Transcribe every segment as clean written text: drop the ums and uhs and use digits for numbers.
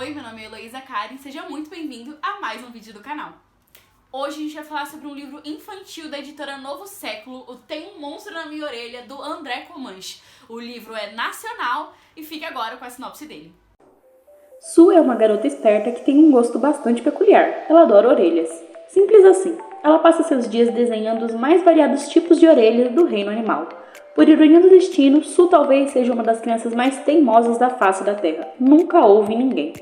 Oi, meu nome é Heloísa Karen, seja muito bem-vindo a mais um vídeo do canal. Hoje a gente vai falar sobre um livro infantil da editora Novo Século, o Tem um Monstro na Minha Orelha, do André Comanche. O livro é nacional e fique agora com a sinopse dele. Sue é uma garota esperta que tem um gosto bastante peculiar. Ela adora orelhas. Simples assim. Ela passa seus dias desenhando os mais variados tipos de orelhas do reino animal. Por ironia do destino, Sue talvez seja uma das crianças mais teimosas da face da Terra. Nunca houve ninguém.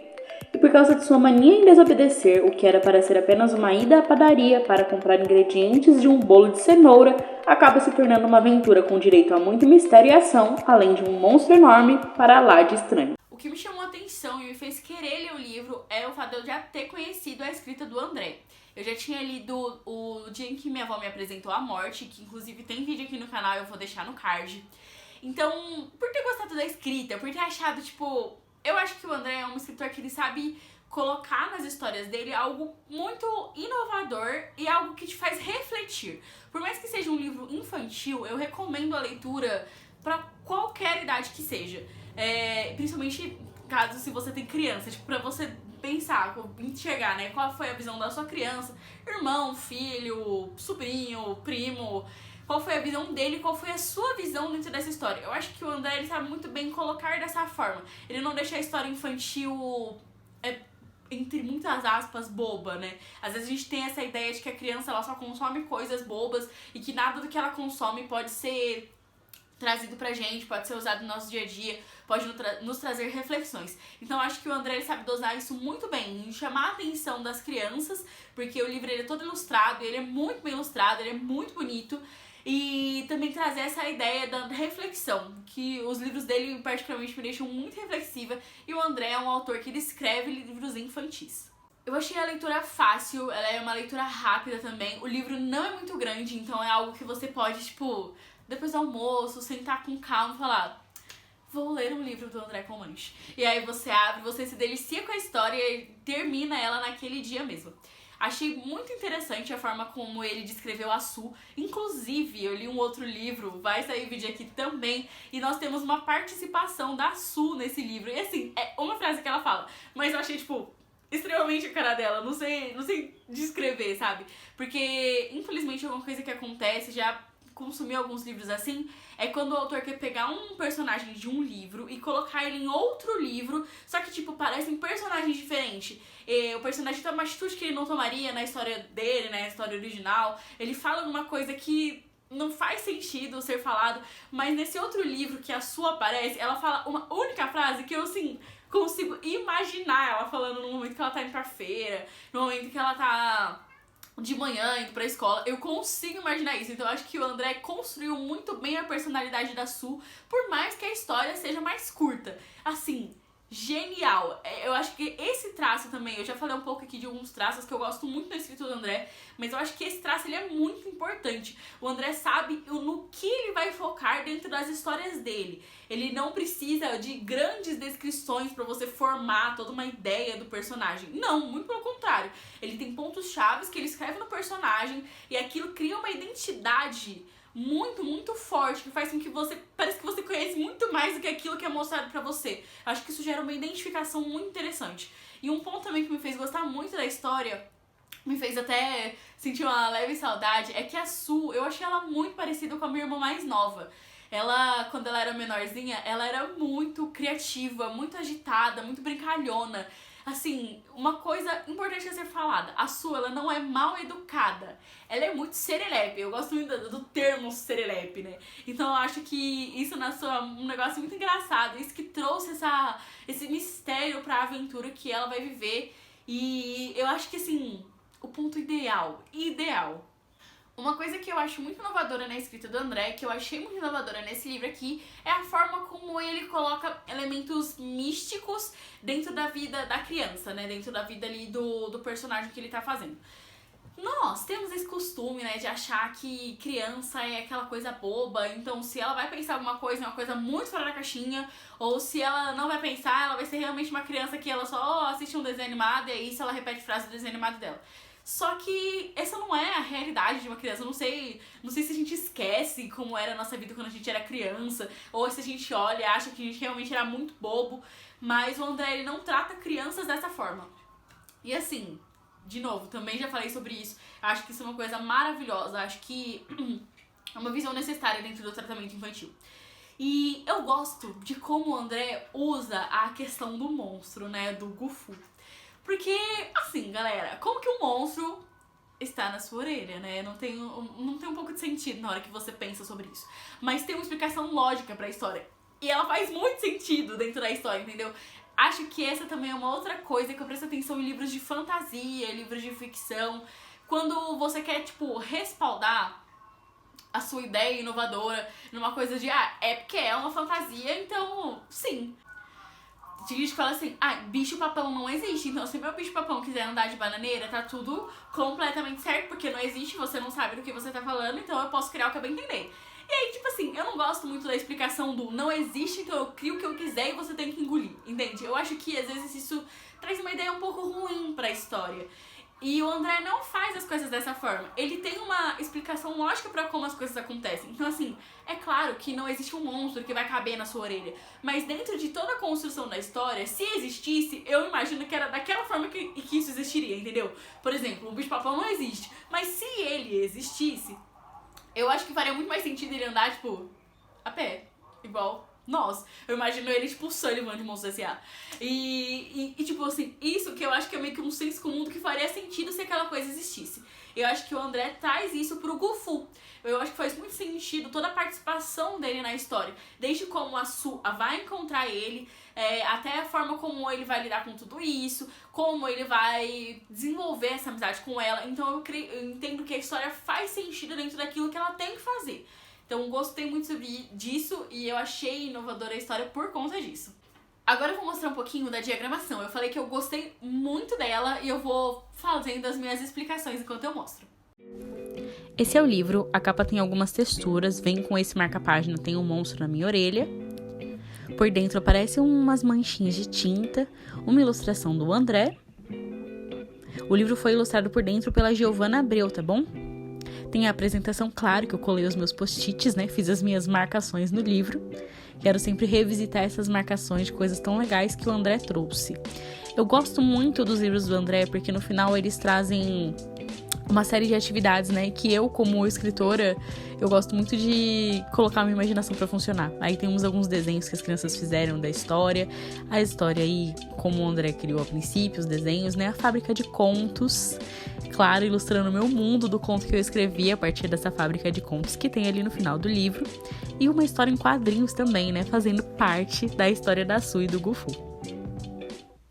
E por causa de sua mania em desobedecer o que era para ser apenas uma ida à padaria para comprar ingredientes de um bolo de cenoura, acaba se tornando uma aventura com direito a muito mistério e ação, além de um monstro enorme para lá de estranho. O que me chamou a atenção e me fez querer ler o livro é o fato de eu já ter conhecido a escrita do André. Eu já tinha lido o dia em que minha avó me apresentou a morte, que inclusive tem vídeo aqui no canal, eu vou deixar no card. Então, por ter gostado da escrita, por ter achado, eu acho que o André é um escritor que ele sabe colocar nas histórias dele algo muito inovador e algo que te faz refletir. Por mais que seja um livro infantil, eu recomendo a leitura para qualquer idade que seja. Principalmente caso se você tem criança, pra você pensar, enxergar, né, qual foi a visão da sua criança, irmão, filho, sobrinho, primo, qual foi a visão dele, qual foi a sua visão dentro dessa história. Eu acho que o André, ele sabe muito bem colocar dessa forma. Ele não deixa a história infantil, entre muitas aspas, boba, né? Às vezes a gente tem essa ideia de que a criança ela só consome coisas bobas e que nada do que ela consome pode ser trazido pra gente, pode ser usado no nosso dia a dia, pode nos trazer reflexões. Então acho que o André ele sabe dosar isso muito bem, em chamar a atenção das crianças, porque o livro ele é todo ilustrado, ele é muito bem ilustrado, ele é muito bonito, e também trazer essa ideia da reflexão, que os livros dele particularmente me deixam muito reflexiva, e o André é um autor que ele escreve livros infantis. Eu achei a leitura fácil, ela é uma leitura rápida também, o livro não é muito grande, então é algo que você pode, depois do almoço, sentar com calma e falar: vou ler um livro do André Comanche. E aí você abre, você se delicia com a história e termina ela naquele dia mesmo. Achei muito interessante a forma como ele descreveu a Sue. Inclusive, eu li um outro livro, vai sair vídeo aqui também, e nós temos uma participação da Sue nesse livro. E assim, é uma frase que ela fala, mas eu achei, extremamente a cara dela, não sei descrever, sabe? Porque, infelizmente, alguma coisa que acontece, já consumir alguns livros assim, é quando o autor quer pegar um personagem de um livro e colocar ele em outro livro, só que, parecem personagens diferentes. O personagem toma uma atitude que ele não tomaria na história dele, né, na história original. Ele fala uma coisa que não faz sentido ser falado, mas nesse outro livro que a Sue aparece, ela fala uma única frase que eu, consigo imaginar ela falando no momento que ela tá indo pra feira, no momento que ela tá de manhã indo pra escola. Eu consigo imaginar isso. Então eu acho que o André construiu muito bem a personalidade da Sue, por mais que a história seja mais curta. Assim, genial. Eu acho que esse traço também, eu já falei um pouco aqui de alguns traços que eu gosto muito da escrita do André, mas eu acho que esse traço ele é muito importante. O André sabe no que ele vai focar dentro das histórias dele. Ele não precisa de grandes descrições pra você formar toda uma ideia do personagem. Não, muito pelo contrário. Ele tem pontos chaves que ele escreve no personagem e aquilo cria uma identidade muito, muito forte, que faz com que parece que você conhece muito mais do que aquilo que é mostrado pra você. Acho que isso gera uma identificação muito interessante. E um ponto também que me fez gostar muito da história, me fez até sentir uma leve saudade, é que a Sue, eu achei ela muito parecida com a minha irmã mais nova. Ela, quando ela era menorzinha, ela era muito criativa, muito agitada, muito brincalhona. Assim, uma coisa importante a ser falada, a Sue, ela não é mal educada, ela é muito serelepe. Eu gosto muito do termo serelepe, né? Então eu acho que isso na Sue é um negócio muito engraçado, isso que trouxe esse mistério pra aventura que ela vai viver. E eu acho que, o ponto ideal. Uma coisa que eu acho muito inovadora na escrita do André, que eu achei muito inovadora nesse livro aqui, é a forma como ele coloca elementos místicos dentro da vida da criança, né? Dentro da vida ali do personagem que ele tá fazendo. Nós temos esse costume, né, de achar que criança é aquela coisa boba, então se ela vai pensar alguma coisa, é uma coisa muito fora da caixinha, ou se ela não vai pensar, ela vai ser realmente uma criança que ela só assiste um desenho animado e é isso, ela repete frase do desenho animado dela. Só que essa não é a realidade de uma criança. Eu não sei se a gente esquece como era a nossa vida quando a gente era criança, ou se a gente olha e acha que a gente realmente era muito bobo, mas o André, ele não trata crianças dessa forma. E assim, de novo, também já falei sobre isso, acho que isso é uma coisa maravilhosa, acho que é uma visão necessária dentro do tratamento infantil. E eu gosto de como o André usa a questão do monstro, né, do Gufu. Porque, assim, galera, como que um monstro está na sua orelha, né? Não tem um pouco de sentido na hora que você pensa sobre isso. Mas tem uma explicação lógica pra história. E ela faz muito sentido dentro da história, entendeu? Acho que essa também é uma outra coisa que eu presto atenção em livros de fantasia, livros de ficção. Quando você quer, tipo, respaldar a sua ideia inovadora numa coisa de, é porque é uma fantasia, então, sim. Tem gente que fala assim, bicho-papão não existe, então se meu bicho-papão quiser andar de bananeira, tá tudo completamente certo, porque não existe, você não sabe do que você tá falando, então eu posso criar o que eu bem entender. E aí, tipo assim, eu não gosto muito da explicação do não existe, então eu crio o que eu quiser e você tem que engolir, entende? Eu acho que às vezes isso traz uma ideia um pouco ruim pra história. E o André não faz as coisas dessa forma. Ele tem uma explicação lógica pra como as coisas acontecem. Então, assim, é claro que não existe um monstro que vai caber na sua orelha. Mas dentro de toda a construção da história, se existisse, eu imagino que era daquela forma que isso existiria, entendeu? Por exemplo, o bicho-papão não existe. Mas se ele existisse, eu acho que faria muito mais sentido ele andar, tipo, a pé. Igual nós. Eu imagino ele, tipo, o Sullivan de Monstros S.A. E, tipo assim, isso que eu acho que é meio que um senso comum do que faria sentido se aquela coisa existisse. Eu acho que o André traz isso pro Gufu. Eu acho que faz muito sentido toda a participação dele na história. Desde como a Su vai encontrar ele, até a forma como ele vai lidar com tudo isso, como ele vai desenvolver essa amizade com ela. Então eu entendo que a história faz sentido dentro daquilo que ela tem que fazer. Então gostei muito disso e eu achei inovadora a história por conta disso. Agora eu vou mostrar um pouquinho da diagramação. Eu falei que eu gostei muito dela e eu vou fazendo as minhas explicações enquanto eu mostro. Esse é o livro, a capa tem algumas texturas, vem com esse marca-página, tem um monstro na minha orelha. Por dentro aparecem umas manchinhas de tinta, uma ilustração do André. O livro foi ilustrado por dentro pela Giovana Abreu, tá bom? Tem a apresentação, claro, que eu colei os meus post-its, né? Fiz as minhas marcações no livro. Quero sempre revisitar essas marcações de coisas tão legais que o André trouxe. Eu gosto muito dos livros do André, porque no final eles trazem uma série de atividades, né? Que eu, como escritora, eu gosto muito de colocar a minha imaginação pra funcionar. Aí temos alguns desenhos que as crianças fizeram da história. A história aí, como o André criou a princípio, os desenhos, né? A fábrica de contos. Claro, ilustrando o meu mundo do conto que eu escrevi a partir dessa fábrica de contos que tem ali no final do livro. E uma história em quadrinhos também, né? Fazendo parte da história da Su e do Gufu.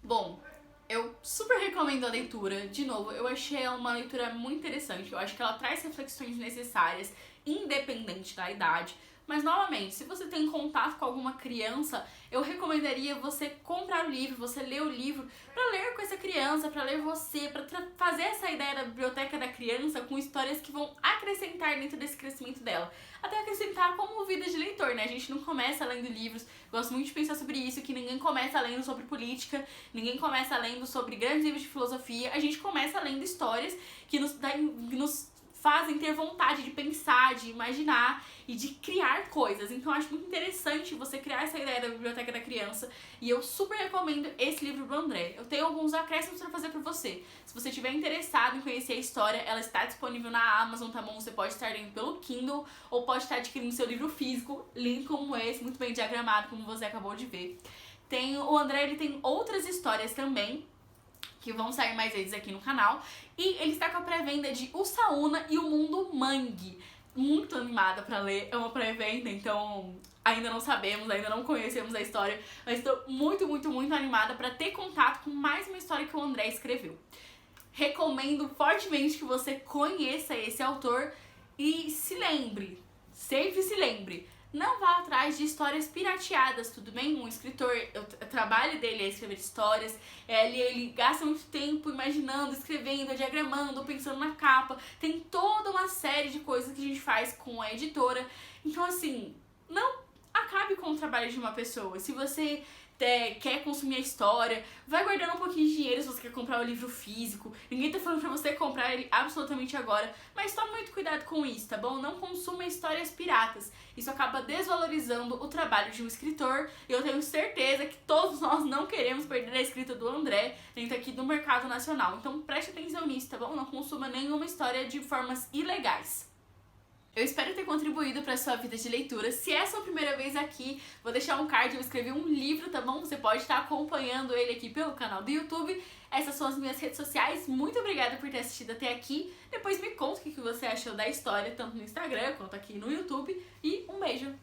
Bom, eu super recomendo a leitura. De novo, eu achei ela uma leitura muito interessante. Eu acho que ela traz reflexões necessárias, independente da idade. Mas, novamente, se você tem contato com alguma criança, eu recomendaria você comprar o livro, você ler o livro, para ler com essa criança, para ler você, para fazer essa ideia da biblioteca da criança com histórias que vão acrescentar dentro desse crescimento dela. Até acrescentar como vida de leitor, né? A gente não começa lendo livros, gosto muito de pensar sobre isso, que ninguém começa lendo sobre política, ninguém começa lendo sobre grandes livros de filosofia, a gente começa lendo histórias que nos fazem ter vontade de pensar, de imaginar e de criar coisas. Então eu acho muito interessante você criar essa ideia da biblioteca da criança e eu super recomendo esse livro do André. Eu tenho alguns acréscimos pra fazer pra você. Se você estiver interessado em conhecer a história, ela está disponível na Amazon, tá bom? Você pode estar lendo pelo Kindle ou pode estar adquirindo seu livro físico, lindo como esse, muito bem diagramado, como você acabou de ver. O André, ele tem outras histórias também, que vão sair mais vezes aqui no canal. E ele está com a pré-venda de O Saúna e o Mundo Mangue. Muito animada pra ler, é uma pré-venda, então ainda não sabemos, ainda não conhecemos a história, mas estou muito, muito, muito animada pra ter contato com mais uma história que o André escreveu. Recomendo fortemente que você conheça esse autor e se lembre, sempre se lembre, não vá atrás de histórias pirateadas, tudo bem? Um escritor, o trabalho dele é escrever histórias, ele gasta muito tempo imaginando, escrevendo, diagramando, pensando na capa, tem toda uma série de coisas que a gente faz com a editora. Então, assim, não acabe com o trabalho de uma pessoa. Se você quer consumir a história, vai guardando um pouquinho de dinheiro se você quer comprar o livro físico. Ninguém tá falando pra você comprar ele absolutamente agora, mas tome muito cuidado com isso, tá bom? Não consuma histórias piratas. Isso acaba desvalorizando o trabalho de um escritor, e eu tenho certeza que todos nós não queremos perder a escrita do André dentro aqui do mercado nacional. Então preste atenção nisso, tá bom? Não consuma nenhuma história de formas ilegais. Eu espero ter contribuído para a sua vida de leitura. Se é a sua primeira vez aqui, vou deixar um card, eu escrevi um livro, tá bom? Você pode estar acompanhando ele aqui pelo canal do YouTube. Essas são as minhas redes sociais. Muito obrigada por ter assistido até aqui. Depois me conta o que você achou da história, tanto no Instagram quanto aqui no YouTube. E um beijo!